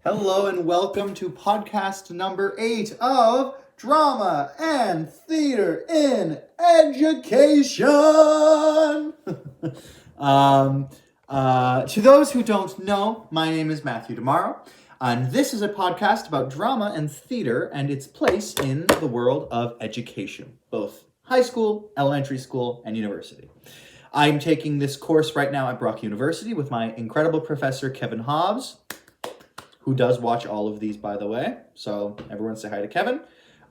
Hello and welcome to podcast number 8 of Drama and Theater in Education. To those who don't know, my name is Matthew Demaro, and this is a podcast about drama and theater and its place in the world of education, both high school, elementary school, and university. I'm taking this course right now at Brock University with my incredible professor, Kevin Hobbs, who does watch all of these, by the way. So everyone say hi to Kevin.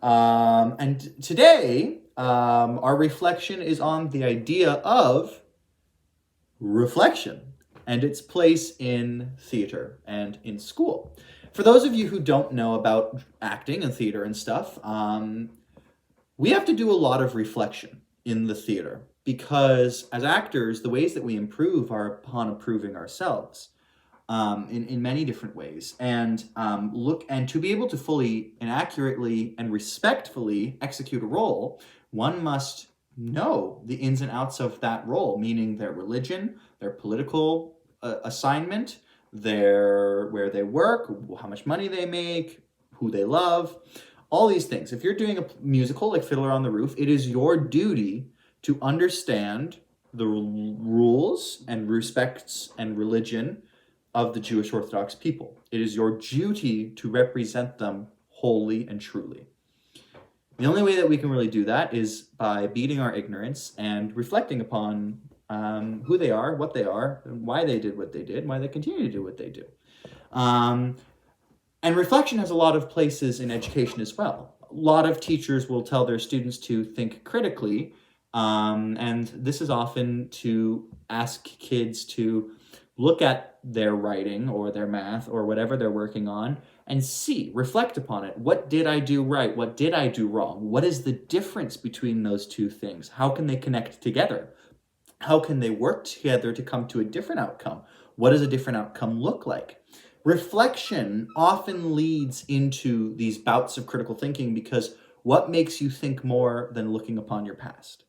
And today, our reflection is on the idea of reflection and its place in theater and in school. For those of you who don't know about acting and theater and stuff, we have to do a lot of reflection in the theater because as actors, the ways that we improve are upon improving ourselves. In many different ways, and to be able to fully and accurately and respectfully execute a role, one must know the ins and outs of that role, meaning their religion, their political assignment, where they work, how much money they make, who they love, all these things. If you're doing a musical like Fiddler on the Roof, it is your duty to understand the rules and respects and religion of the Jewish Orthodox people. It is your duty to represent them wholly and truly. The only way that we can really do that is by beating our ignorance and reflecting upon who they are, what they are, and why they did what they did, and why they continue to do what they do. And reflection has a lot of places in education as well. A lot of teachers will tell their students to think critically, and this is often to ask kids to look at their writing or their math or whatever they're working on and reflect upon it. What did I do right? What did I do wrong? What is the difference between those two things? How can they connect together? How can they work together to come to a different outcome? What does a different outcome look like? Reflection often leads into these bouts of critical thinking because what makes you think more than looking upon your past?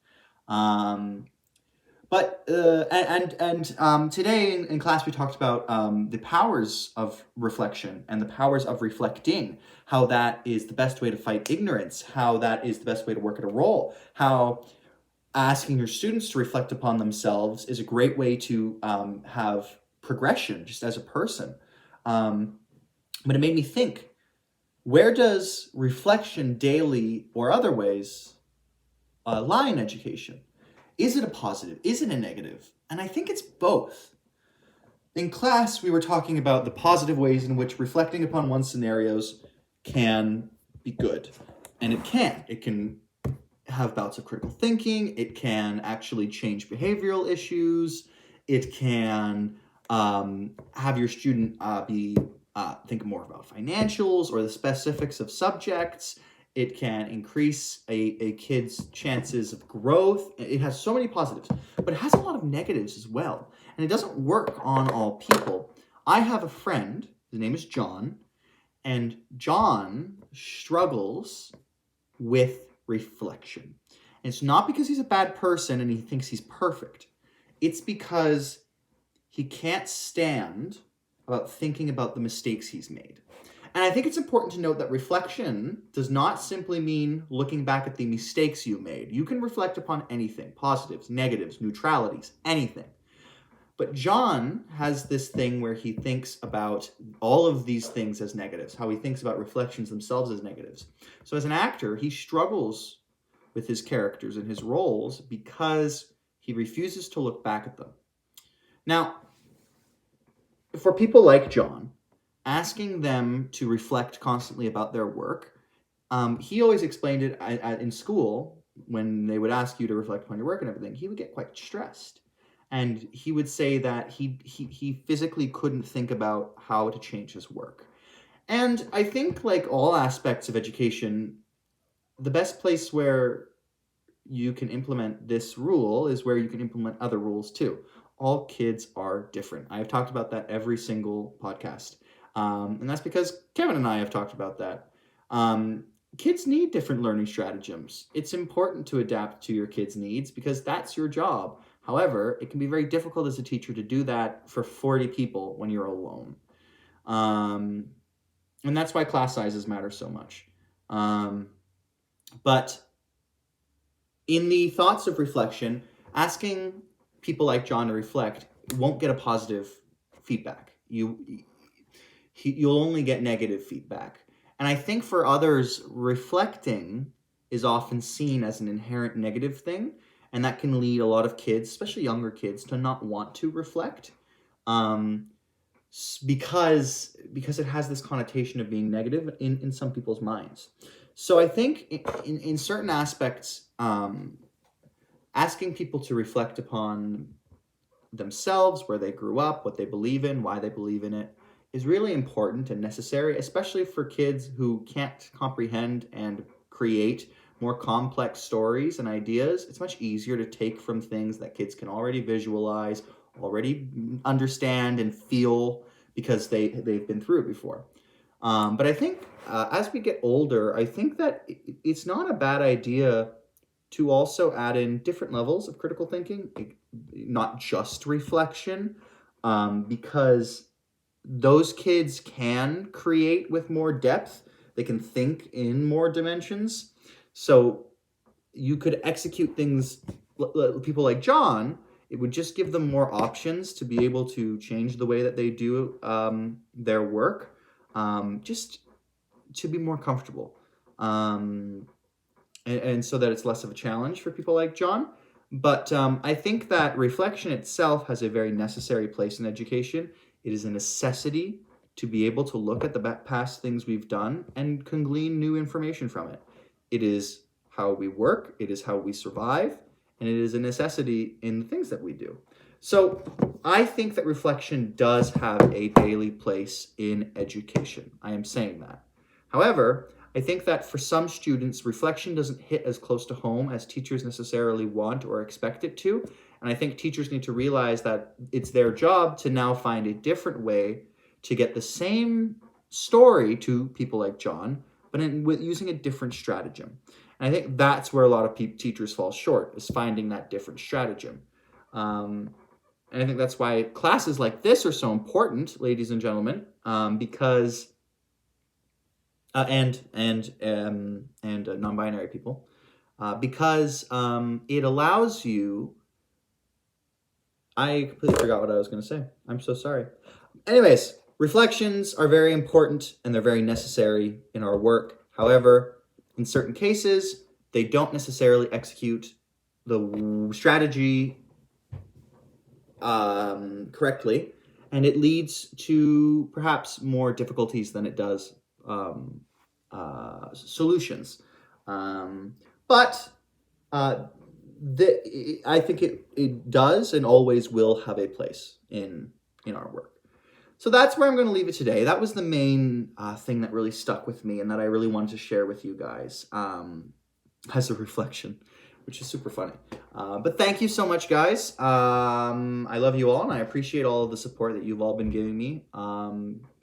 Today in class we talked about the powers of reflection and the powers of reflecting, how that is the best way to fight ignorance, how that is the best way to work at a role, how asking your students to reflect upon themselves is a great way to have progression just as a person. But it made me think, where does reflection daily or other ways lie in education? Is it a positive? Is it a negative? And I think it's both. In class, we were talking about the positive ways in which reflecting upon one's scenarios can be good. And it can. It can have bouts of critical thinking. It can actually change behavioral issues. It can have your student think more about financials or the specifics of subjects. It can increase a kid's chances of growth. It has so many positives, but it has a lot of negatives as well. And it doesn't work on all people. I have a friend, his name is John, and John struggles with reflection. And it's not because he's a bad person and he thinks he's perfect. It's because he can't stand about thinking about the mistakes he's made. And I think it's important to note that reflection does not simply mean looking back at the mistakes you made. You can reflect upon anything, positives, negatives, neutralities, anything. But John has this thing where he thinks about all of these things as negatives, how he thinks about reflections themselves as negatives. So as an actor, he struggles with his characters and his roles because he refuses to look back at them. Now, for people like John, asking them to reflect constantly about their work, he always explained it in school when they would ask you to reflect upon your work and everything. He would get quite stressed. And he would say that he physically couldn't think about how to change his work. And I think, like all aspects of education, the best place where you can implement this rule is where you can implement other rules too. All kids are different. I have talked about that every single podcast. And that's because Kevin and I have talked about that. Kids need different learning stratagems. It's important to adapt to your kids' needs because that's your job. However, it can be very difficult as a teacher to do that for 40 people when you're alone. And that's why class sizes matter so much. But in the thoughts of reflection, asking people like John to reflect won't get a positive feedback. You'll only get negative feedback. And I think for others, reflecting is often seen as an inherent negative thing, and that can lead a lot of kids, especially younger kids, to not want to reflect, because it has this connotation of being negative in some people's minds. So I think in certain aspects, asking people to reflect upon themselves, where they grew up, what they believe in, why they believe in it, is really important and necessary, especially for kids who can't comprehend and create more complex stories and ideas. It's much easier to take from things that kids can already visualize, already understand and feel, because they've been through it before. But I think as we get older, I think that it's not a bad idea to also add in different levels of critical thinking, not just reflection, because those kids can create with more depth. They can think in more dimensions. So you could execute things, people like John, it would just give them more options to be able to change the way that they do their work, just to be more comfortable. And so that it's less of a challenge for people like John. But I think that reflection itself has a very necessary place in education. It is a necessity to be able to look at the past things we've done and can glean new information from it. It is how we work, it is how we survive, and it is a necessity in the things that we do. So I think that reflection does have a daily place in education. I am saying that. However, I think that for some students, reflection doesn't hit as close to home as teachers necessarily want or expect it to. And I think teachers need to realize that it's their job to now find a different way to get the same story to people like John, but with using a different stratagem. And I think that's where a lot of teachers fall short, is finding that different stratagem. And I think that's why classes like this are so important, ladies and gentlemen, because and non-binary people, because it allows you. I completely forgot what I was going to say. I'm so sorry. Anyways, reflections are very important and they're very necessary in our work. However, in certain cases, they don't necessarily execute the strategy correctly, and it leads to perhaps more difficulties than it does solutions. But I think it does and always will have a place in our work. So that's where I'm going to leave it today. That was the main thing that really stuck with me and that I really wanted to share with you guys as a reflection, which is super funny. But thank you so much, guys. I love you all, and I appreciate all of the support that you've all been giving me.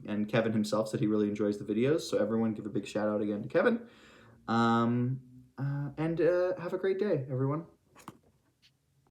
And Kevin himself said he really enjoys the videos, so everyone give a big shout out again to Kevin. And have a great day, everyone.